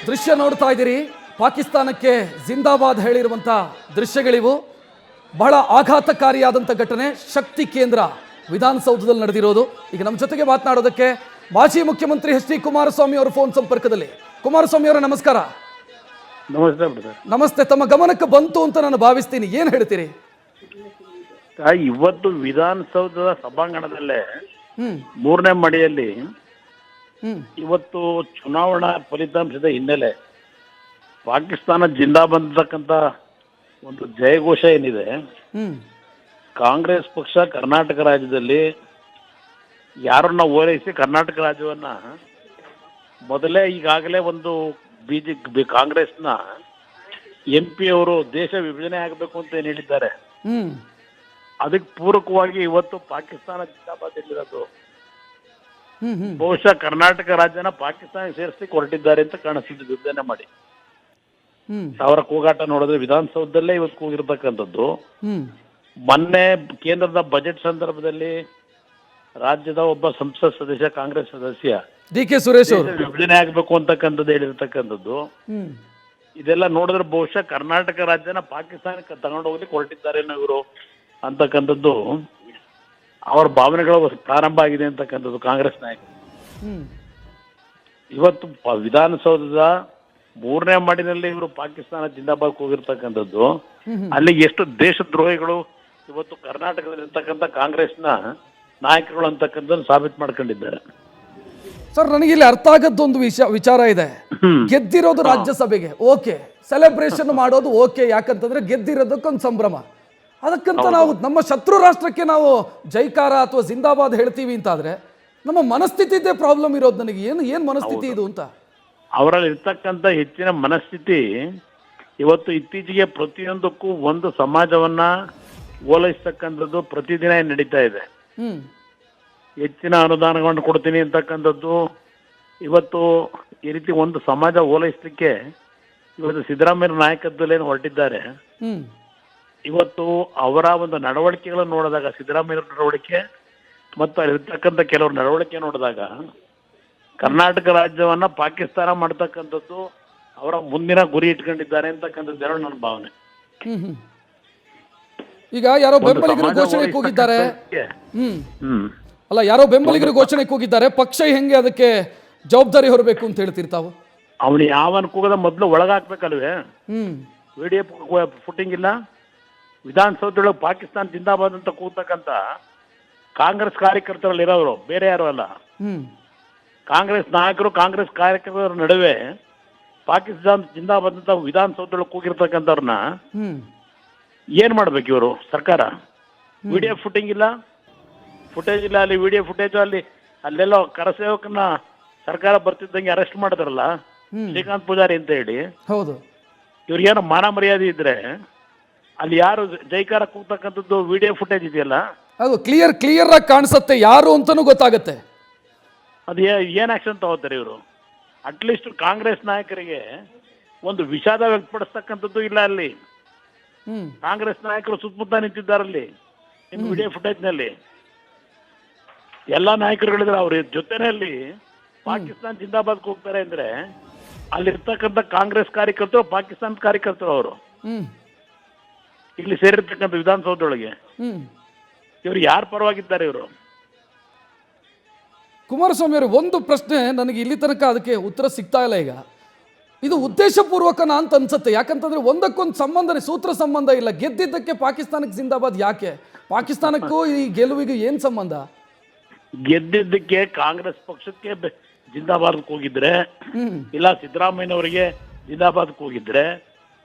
ದೃಶ್ಯ ನೋಡ್ತಾ ಇದ್ದೀರಿ, ಪಾಕಿಸ್ತಾನಕ್ಕೆ ಜಿಂದಾಬಾದ್ ಹೇಳಿರುವಂಥ ದೃಶ್ಯಗಳಿವು. ಬಹಳ ಆಘಾತಕಾರಿಯಾದಂಥ ಘಟನೆ ಶಕ್ತಿ ಕೇಂದ್ರ ವಿಧಾನಸೌಧದಲ್ಲಿ ನಡೆದಿರೋದು. ಈಗ ನಮ್ಮ ಜೊತೆಗೆ ಮಾತನಾಡೋದಕ್ಕೆ ಮಾಜಿ ಮುಖ್ಯಮಂತ್ರಿ ಎಚ್ ಡಿ ಕುಮಾರಸ್ವಾಮಿ ಅವರು ಫೋನ್ ಸಂಪರ್ಕದಲ್ಲಿ. ಕುಮಾರಸ್ವಾಮಿ ಅವರ ನಮಸ್ಕಾರ. ನಮಸ್ತೆ. ನಮಸ್ತೆ. ತಮ್ಮ ಗಮನಕ್ಕೆ ಬಂತು ಅಂತ ನಾನು ಭಾವಿಸ್ತೀನಿ, ಏನು ಹೇಳ್ತೀರಿ? ಇವತ್ತು ವಿಧಾನಸೌಧದ ಸಭಾಂಗಣದಲ್ಲೇ ಮೂರನೇ ಮಡಿಯಲ್ಲಿ ಇವತ್ತು ಚುನಾವಣಾ ಫಲಿತಾಂಶದ ಹಿನ್ನೆಲೆ ಪಾಕಿಸ್ತಾನ ಜಿಂದಾಬಾದ್ ಅಂತಕ್ಕಂಥ ಒಂದು ಜಯಘೋಷ ಏನಿದೆ, ಕಾಂಗ್ರೆಸ್ ಪಕ್ಷ ಕರ್ನಾಟಕ ರಾಜ್ಯದಲ್ಲಿ ಯಾರನ್ನ ಓಲೈಸಿ ಕರ್ನಾಟಕ ರಾಜ್ಯವನ್ನ ಮೊದಲೇ ಈಗಾಗಲೇ ಒಂದು ಕಾಂಗ್ರೆಸ್ನ MP ಅವರು ದೇಶ ವಿಭಜನೆ ಆಗಬೇಕು ಅಂತ ಏನು ಹೇಳಿದ್ದಾರೆ, ಅದಕ್ಕೆ ಪೂರಕವಾಗಿ ಇವತ್ತು ಪಾಕಿಸ್ತಾನ ಜಿಂದಾಬಾದ್ ಹೇಳಿರೋದು. ಬಹುಶಃ ಕರ್ನಾಟಕ ರಾಜ್ಯನ ಪಾಕಿಸ್ತಾನ ಸೇರಿಸ್ಲಿಕ್ಕೆ ಹೊರಟಿದ್ದಾರೆ ಅಂತ ಕಾಣಿಸ್ತಿದ್ದು ವಿಭಜನೆ ಮಾಡಿ. ಸಾವಿರ ಕೂಗಾಟ ನೋಡಿದ್ರೆ ವಿಧಾನಸೌಧದಲ್ಲೇ ಇವತ್ತು ಕೂಗಿರ್ತಕ್ಕಂಥದ್ದು. ಮೊನ್ನೆ ಕೇಂದ್ರದ ಬಜೆಟ್ ಸಂದರ್ಭದಲ್ಲಿ ರಾಜ್ಯದ ಒಬ್ಬ ಸಂಸತ್ ಸದಸ್ಯ, ಕಾಂಗ್ರೆಸ್ ಸದಸ್ಯ DK ಸುರೇಶ್ ಅವರು ವಿಭಜನೆ ಆಗ್ಬೇಕು ಅಂತಕ್ಕಂಥದ್ದು ಹೇಳಿರ್ತಕ್ಕಂಥದ್ದು. ಇದೆಲ್ಲ ನೋಡಿದ್ರೆ ಬಹುಶಃ ಕರ್ನಾಟಕ ರಾಜ್ಯನ ಪಾಕಿಸ್ತಾನಕ್ಕೆ ತಗೊಂಡು ಹೋಗ್ಲಿಕ್ಕೆ ಹೊರಟಿದ್ದಾರೇನೋ ಇವರು ಅಂತಕ್ಕಂಥದ್ದು ಅವರ ಭಾವನೆಗಳು ಪ್ರಾರಂಭ ಆಗಿದೆ ಅಂತಕ್ಕಂಥದ್ದು ಕಾಂಗ್ರೆಸ್ ನಾಯಕರು. ಇವತ್ತು ವಿಧಾನಸೌಧದ ಮೂರನೇ ಮಾಡಿನಲ್ಲಿ ಇವರು ಪಾಕಿಸ್ತಾನ ಜಿಂದಾಬಾದ್ ಹೋಗಿರ್ತಕ್ಕಂಥದ್ದು. ಅಲ್ಲಿ ಎಷ್ಟು ದೇಶದ್ರೋಹಿಗಳು ಇವತ್ತು ಕರ್ನಾಟಕದಲ್ಲಿರ್ತಕ್ಕಂಥ ಕಾಂಗ್ರೆಸ್ನ ನಾಯಕರುಗಳು ಅಂತಕ್ಕಂಥದ್ದು ಸಾಬೀತು ಮಾಡ್ಕೊಂಡಿದ್ದಾರೆ. ಸರ್, ನನಗೆ ಇಲ್ಲಿ ಅರ್ಥ ಆಗದ್ದೊಂದು ವಿಚಾರ ಇದೆ. ಗೆದ್ದಿರೋದು ರಾಜ್ಯಸಭೆಗೆ ಓಕೆ, ಸೆಲೆಬ್ರೇಷನ್ ಮಾಡೋದು ಓಕೆ, ಯಾಕಂತಂದ್ರೆ ಗೆದ್ದಿರೋದಕ್ಕೊಂದು ಸಂಭ್ರಮ. ಅದಕ್ಕಂತ ನಾವು ನಮ್ಮ ಶತ್ರು ರಾಷ್ಟ್ರಕ್ಕೆ ನಾವು ಜೈಕಾರ ಅಥವಾ ಜಿಂದಾಬಾದ್ ಹೇಳ್ತೀವಿ ಅಂತಾದ್ರೆ ನಮ್ಮ ಮನಸ್ಥಿತಿದ್ದೇ ಪ್ರಾಬ್ಲಮ್ ಇರೋದು. ನನಗೆ ಏನು ಮನಸ್ಥಿತಿ ಇದು ಅಂತ ಅವರಲ್ಲಿ ಇರ್ತಕ್ಕಂಥ ಹೆಚ್ಚಿನ ಮನಸ್ಥಿತಿ ಇವತ್ತು ಇತ್ತೀಚೆಗೆ ಪ್ರತಿಯೊಂದಕ್ಕೂ ಒಂದು ಸಮಾಜವನ್ನ ಓಲೈಸ್ತಕ್ಕಂಥದ್ದು ಪ್ರತಿದಿನ ನಡೀತಾ ಇದೆ. ಹೆಚ್ಚಿನ ಅನುದಾನಗಳನ್ನು ಕೊಡ್ತೀನಿ ಅಂತಕ್ಕಂಥದ್ದು ಇವತ್ತು ಈ ರೀತಿ ಒಂದು ಸಮಾಜ ಓಲೈಸಲಿಕ್ಕೆ ಇವತ್ತು ಸಿದ್ದರಾಮಯ್ಯ ನಾಯಕತ್ವದಲ್ಲಿ ಏನು ಹೊರಟಿದ್ದಾರೆ. ಇವತ್ತು ಅವರ ಒಂದು ನಡವಳಿಕೆಗಳನ್ನು ನೋಡಿದಾಗ, ಸಿದ್ದರಾಮಯ್ಯ ನಡವಳಿಕೆ ಮತ್ತು ಅಲ್ಲಿರ್ತಕ್ಕಂಥ ಕೆಲವರು ನಡವಳಿಕೆ ನೋಡಿದಾಗ ಕರ್ನಾಟಕ ರಾಜ್ಯವನ್ನ ಪಾಕಿಸ್ತಾನ ಮಾಡ್ತಕ್ಕಂಥದ್ದು ಅವರ ಮುಂದಿನ ಗುರಿ ಇಟ್ಕೊಂಡಿದ್ದಾರೆ ಅಂತಕ್ಕಂಥದ್ದು ನನ್ನ ಭಾವನೆ. ಈಗ ಯಾರೋ ಬೆಂಬಲಿಗರು ಘೋಷಣೆ ಕೂಗಿದ್ದಾರೆ, ಅಲ್ಲ ಯಾರೋ ಬೆಂಬಲಿಗರು ಘೋಷಣೆ ಕೂಗಿದ್ದಾರೆ, ಪಕ್ಷ ಹೆಂಗೆ ಅದಕ್ಕೆ ಜವಾಬ್ದಾರಿ ಹೊರಬೇಕು ಅಂತ ಹೇಳ್ತಿರ್ತಾವು. ಅವನು ಯಾವನ್ ಕೂಗದ ಮೊದಲು ಒಳಗಾಕ್ಬೇಕಲ್ವೇ? VDF ಫುಟಿಂಗ್ ಇಲ್ಲ. ವಿಧಾನಸೌಧದೊಳಗೆ ಪಾಕಿಸ್ತಾನ ಜಿಂದಾಬಾದ್ ಅಂತ ಕೂಗ್ತಕ್ಕಂಥ ಕಾಂಗ್ರೆಸ್ ಕಾರ್ಯಕರ್ತರಲ್ಲಿ ಇರೋರು ಬೇರೆ ಯಾರು ಅಲ್ಲ. ಕಾಂಗ್ರೆಸ್ ನಾಯಕರು, ಕಾಂಗ್ರೆಸ್ ಕಾರ್ಯಕರ್ತರ ನಡುವೆ ಪಾಕಿಸ್ತಾನ ಜಿಂದಾಬಾದ್ ಅಂತ ವಿಧಾನಸೌಧದೊಳಗೆ ಕೂಗಿರ್ತಕ್ಕಂಥವ್ರನ್ನ ಏನ್ ಮಾಡ್ಬೇಕು ಇವರು ಸರ್ಕಾರ? VDF ಫುಟಿಂಗ್ ಇಲ್ಲ, ಫುಟೇಜ್ ಇಲ್ಲ. ಅಲ್ಲಿ VDF ಫುಟೇಜ್ ಅಲ್ಲೆಲ್ಲ ಕರಸೇವಕನ ಸರ್ಕಾರ ಬರ್ತಿದ್ದಂಗೆ ಅರೆಸ್ಟ್ ಮಾಡಿದ್ರಲ್ಲ, ಶ್ರೀಕಾಂತ್ ಪೂಜಾರಿ ಅಂತ ಹೇಳಿ. ಹೌದು, ಇವ್ರಿಗೇನೋ ಮಾನ ಮರ್ಯಾದೆ ಇದ್ರೆ ಅಲ್ಲಿ ಯಾರು ಜೈಕಾರ ಕೂಗ್ತಕ್ಕಂಥದ್ದು VDF ಫುಟೇಜ್ ಇದೆಯಲ್ಲ, ಅದು ಕ್ಲಿಯರ್ ಆಗಿ ಕಾಣಿಸುತ್ತೆ, ಯಾರು ಅಂತಾನೂ ಗೊತ್ತಾಗತ್ತೆ. ಅದು ಏನ್ ಆಕ್ಷನ್ ತಗೋತಾರೆ ಇವರು? ಅಟ್ಲೀಸ್ಟ್ ಕಾಂಗ್ರೆಸ್ ನಾಯಕರಿಗೆ ಒಂದು ವಿಷಾದ ವ್ಯಕ್ತಪಡಿಸ್ತಕ್ಕಂಥದ್ದು ಇಲ್ಲ. ಅಲ್ಲಿ ಕಾಂಗ್ರೆಸ್ ನಾಯಕರು ಸುತ್ತಮುತ್ತ ನಿಂತಿದ್ದಾರಲ್ಲಿ VDF ಫುಟೇಜ್ ನಲ್ಲಿ ಎಲ್ಲಾ ನಾಯಕರುಗಳಿದ್ರೆ ಅವ್ರ ಜೊತೆನಲ್ಲಿ ಪಾಕಿಸ್ತಾನ ಜಿಂದಾಬಾದ್ ಹೋಗ್ತಾರೆ ಅಂದ್ರೆ ಅಲ್ಲಿರ್ತಕ್ಕಂಥ ಕಾಂಗ್ರೆಸ್ ಕಾರ್ಯಕರ್ತರು, ಪಾಕಿಸ್ತಾನದ ಕಾರ್ಯಕರ್ತರು ಅವರು ಇಲ್ಲಿ ಸೇರಿರ್ತಕ್ಕಂಥ ವಿಧಾನಸೌಧದೊಳಗೆ ಇವರು ಯಾರ ಪರವಾಗಿದ್ದಾರೆ ಇವರು? ಕುಮಾರಸ್ವಾಮಿ ಅವರು, ಒಂದು ಪ್ರಶ್ನೆ ನನಗೆ ಇಲ್ಲಿ ತನಕ ಅದಕ್ಕೆ ಉತ್ತರ ಸಿಗ್ತಾ ಇಲ್ಲ. ಈಗ ಇದು ಉದ್ದೇಶಪೂರ್ವಕನ ಅಂತ ಅನ್ಸುತ್ತೆ. ಯಾಕಂತಂದ್ರೆ ಒಂದಕ್ಕೊಂದು ಸಂಬಂಧ, ಸೂತ್ರ ಸಂಬಂಧ ಇಲ್ಲ. ಗೆದ್ದಿದ್ದಕ್ಕೆ ಪಾಕಿಸ್ತಾನಕ್ಕೆ ಜಿಂದಾಬಾದ್ ಯಾಕೆ? ಪಾಕಿಸ್ತಾನಕ್ಕೂ ಈ ಗೆಲುವಿಗೆ ಏನ್ ಸಂಬಂಧ? ಗೆದ್ದಿದ್ದಕ್ಕೆ ಕಾಂಗ್ರೆಸ್ ಪಕ್ಷಕ್ಕೆ ಜಿಂದಾಬಾದ್ ಹೋಗಿದ್ರೆ, ಇಲ್ಲ ಸಿದ್ದರಾಮಯ್ಯನವರಿಗೆ ಜಿಂದಾಬಾದ್ ಹೋಗಿದ್ರೆ,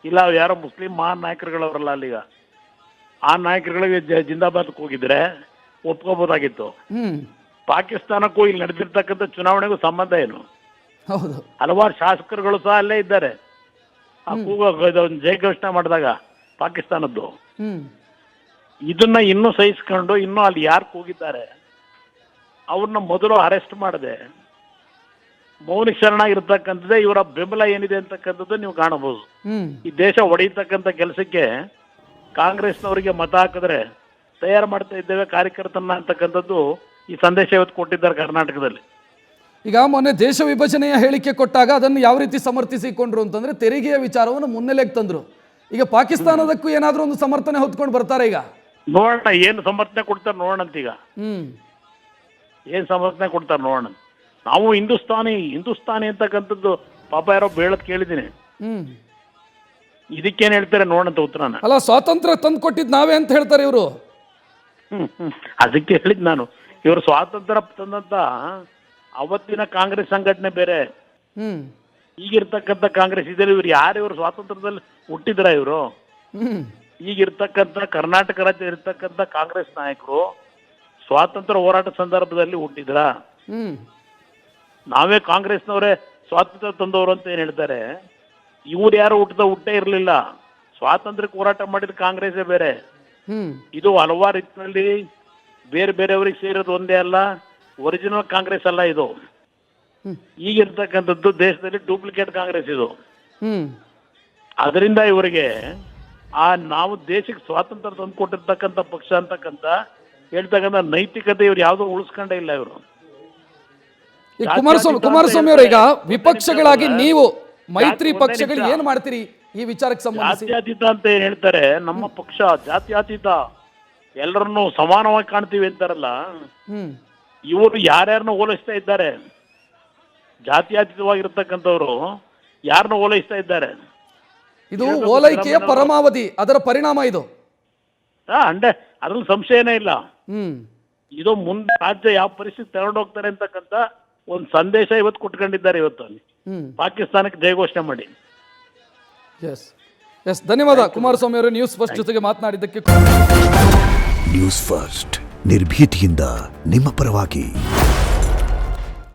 ಇಲ್ಲ ಯಾರೋ ಮುಸ್ಲಿಂ ಮಹಾನ್ ನಾಯಕರುಗಳವರಲ್ಲ ಅಲ್ಲಿಗ ಆ ನಾಯಕರುಗಳಿಗೆ ಜಿಂದಾಬಾದ್ ಹೋಗಿದ್ರೆ ಒಪ್ಕೋಬಹುದಾಗಿತ್ತು. ಪಾಕಿಸ್ತಾನಕ್ಕೂ ಇಲ್ಲಿ ನಡೆದಿರ್ತಕ್ಕಂಥ ಚುನಾವಣೆಗೂ ಸಂಬಂಧ ಏನು? ಹೌದು, ಹಲವಾರು ಶಾಸಕರುಗಳು ಸಹ ಅಲ್ಲೇ ಇದ್ದಾರೆ. ಆ ಜಯ ಘೋಷಣೆ ಮಾಡಿದಾಗ ಪಾಕಿಸ್ತಾನದ್ದು ಇದನ್ನ ಇನ್ನೂ ಸಹಿಸ್ಕೊಂಡು ಇನ್ನೂ ಅಲ್ಲಿ ಯಾರು ಕೂಗಿದ್ದಾರೆ ಅವ್ರನ್ನ ಮೊದಲು ಅರೆಸ್ಟ್ ಮಾಡದೆ ಮೌನಿಕ ಶರಣಾಗಿರ್ತಕ್ಕಂಥದ್ದೇ ಇವರ ಬೆಂಬಲ ಏನಿದೆ ಅಂತಕ್ಕಂಥದ್ದು ನೀವು ಕಾಣಬಹುದು. ಈ ದೇಶ ಒಡೆಯತಕ್ಕಂಥ ಕೆಲಸಕ್ಕೆ ಕಾಂಗ್ರೆಸ್ನವರಿಗೆ ಮತ ಹಾಕಿದ್ರೆ ತಯಾರು ಮಾಡ್ತಾ ಇದ್ದೇವೆ ಕಾರ್ಯಕರ್ತನ ಅಂತಕ್ಕಂಥದ್ದು ಈ ಸಂದೇಶ ಇವತ್ತು ಕೊಟ್ಟಿದ್ದಾರೆ ಕರ್ನಾಟಕದಲ್ಲಿ. ಈಗ ಮೊನ್ನೆ ದೇಶ ವಿಭಜನೆಯ ಹೇಳಿಕೆ ಕೊಟ್ಟಾಗ ಅದನ್ನು ಯಾವ ರೀತಿ ಸಮರ್ಥಿಸಿಕೊಂಡ್ರು ಅಂತಂದ್ರೆ ತೆರಿಗೆಯ ವಿಚಾರವನ್ನು ಮುನ್ನೆಲೆಗೆ ತಂದ್ರು. ಈಗ ಪಾಕಿಸ್ತಾನದಕ್ಕೂ ಏನಾದರೂ ಒಂದು ಸಮರ್ಥನೆ ಹೊತ್ಕೊಂಡು ಬರ್ತಾರೆ ಈಗ. ನೋಡೋಣ ಏನು ಸಮರ್ಥನೆ ಕೊಡ್ತಾರೆ ನೋಡೋಣ ಅಂತ. ಈಗ ಏನು ಸಮರ್ಥನೆ ಕೊಡ್ತಾರೆ ನೋಡೋಣ. ನಾವು ಹಿಂದೂಸ್ತಾನಿ ಅಂತಕ್ಕಂಥದ್ದು ಪಾಪ ಯಾರೋ ಬೇಳದ್ ಕೇಳಿದ್ದೀನಿ. ಇದಕ್ಕೇನು ಹೇಳ್ತಾರೆ ನೋಡಂತ ಉತ್ತರನ. ಅಲ್ಲ, ಸ್ವಾತಂತ್ರ್ಯ ತಂದು ಕೊಟ್ಟಿದ್ದು ನಾವೇ ಅಂತ ಹೇಳ್ತಾರೆ ಇವರು. ಅದಕ್ಕೆ ಹೇಳಿದ್ ನಾನು, ಇವರು ಸ್ವಾತಂತ್ರ್ಯ ತಂದಂತ ಅವತ್ತಿನ ಕಾಂಗ್ರೆಸ್ ಸಂಘಟನೆ ಬೇರೆ, ಈಗಿರ್ತಕ್ಕಂಥ ಕಾಂಗ್ರೆಸ್ ಇದೆ. ಇವ್ರು ಯಾರು, ಇವರು ಸ್ವಾತಂತ್ರ್ಯದಲ್ಲಿ ಹುಟ್ಟಿದ್ರ ಇವರು? ಈಗಿರ್ತಕ್ಕಂಥ ಕರ್ನಾಟಕ ರಾಜ್ಯ ಇರ್ತಕ್ಕಂಥ ಕಾಂಗ್ರೆಸ್ ನಾಯಕರು ಸ್ವಾತಂತ್ರ್ಯ ಹೋರಾಟ ಸಂದರ್ಭದಲ್ಲಿ ಹುಟ್ಟಿದ್ರ? ನಾವೇ ಕಾಂಗ್ರೆಸ್ನವರೇ ಸ್ವಾತಂತ್ರ್ಯ ತಂದವರು ಅಂತ ಏನ್ ಹೇಳ್ತಾರೆ. ಇವ್ರು ಯಾರು ಹುಟ್ಟೇ ಇರಲಿಲ್ಲ. ಸ್ವಾತಂತ್ರ್ಯಕ್ಕೆ ಹೋರಾಟ ಮಾಡಿದ ಕಾಂಗ್ರೆಸ್ಸೇ ಬೇರೆ. ಇದು ಹಲವಾರು ರೀತಿಯಲ್ಲಿ ಬೇರೆ ಬೇರೆಯವ್ರಿಗೆ ಸೇರೋದು ಒಂದೇ ಅಲ್ಲ, ಒರಿಜಿನಲ್ ಕಾಂಗ್ರೆಸ್ ಅಲ್ಲ ಇದು. ಈಗಿರ್ತಕ್ಕಂಥದ್ದು ದೇಶದಲ್ಲಿ ಡೂಪ್ಲಿಕೇಟ್ ಕಾಂಗ್ರೆಸ್ ಇದು. ಅದರಿಂದ ಇವರಿಗೆ ನಾವು ದೇಶಕ್ಕೆ ಸ್ವಾತಂತ್ರ್ಯ ತಂದು ಕೊಟ್ಟಿರ್ತಕ್ಕಂಥ ಪಕ್ಷ ಅಂತಕ್ಕಂಥ ಹೇಳ್ತಕ್ಕಂಥ ನೈತಿಕತೆ ಇವ್ರು ಯಾವುದೋ ಉಳಿಸ್ಕೊಂಡೇ ಇಲ್ಲ ಇವರು. ಕುಮಾರಸ್ವಾಮಿ ಅವರು, ಈಗ ವಿಪಕ್ಷಗಳಾಗಿ ನೀವು ಮೈತ್ರಿ ಪಕ್ಷಗಳು ಏನ್ ಮಾಡ್ತೀರಿ ಈ ವಿಚಾರಕ್ಕೆ ಸಂಬಂಧಿಸಿ? ಜಾತ್ಯತೀತ ಅಂತ ಏನ್ ಹೇಳ್ತಾರೆ, ನಮ್ಮ ಪಕ್ಷ ಜಾತ್ಯತೀತ, ಎಲ್ಲರನ್ನು ಸಮಾನವಾಗಿ ಕಾಣ್ತೀವಿ ಅಂತಾರಲ್ಲ. ಇವರು ಯಾರ್ಯಾರನ್ನ ಓಲೈಸ್ತಾ ಇದ್ದಾರೆ? ಜಾತ್ಯತೀತವಾಗಿರ್ತಕ್ಕಂಥವ್ರು ಯಾರನ್ನ ಓಲೈಸ್ತಾ ಇದ್ದಾರೆ? ಇದು ಓಲೈಕೆಯ ಪರಮಾವಧಿ, ಅದರ ಪರಿಣಾಮ ಇದು. ಅದ್ರಲ್ಲಿ ಸಂಶಯನೇ ಇಲ್ಲ. ಇದು ಮುಂದೆ ರಾಜ್ಯ ಯಾವ ಪರಿಸ್ಥಿತಿ ತಗೊಂಡೋಗ್ತಾರೆ ಅಂತಕ್ಕಂಥ ಒಂದು ಸಂದೇಶ ಇವತ್ತು ಕೊಟ್ಕೊಂಡಿದ್ದಾರೆ. ಇವತ್ತು ಪಾಕಿಸ್ತಾನಕ್ಕೆ ಜಯಘೋಷಣೆ ಮಾಡಿ. ಎಸ್ ಧನ್ಯವಾದ ಕುಮಾರಸ್ವಾಮಿ ಅವರು ನ್ಯೂಸ್ ಫಸ್ಟ್ ಜೊತೆಗೆ ಮಾತನಾಡಿದ್ದಕ್ಕೆ. ನ್ಯೂಸ್ ಫಸ್ಟ್ ನಿರ್ಭೀತಿಯಿಂದ ನಿಮ್ಮ ಪರವಾಗಿ.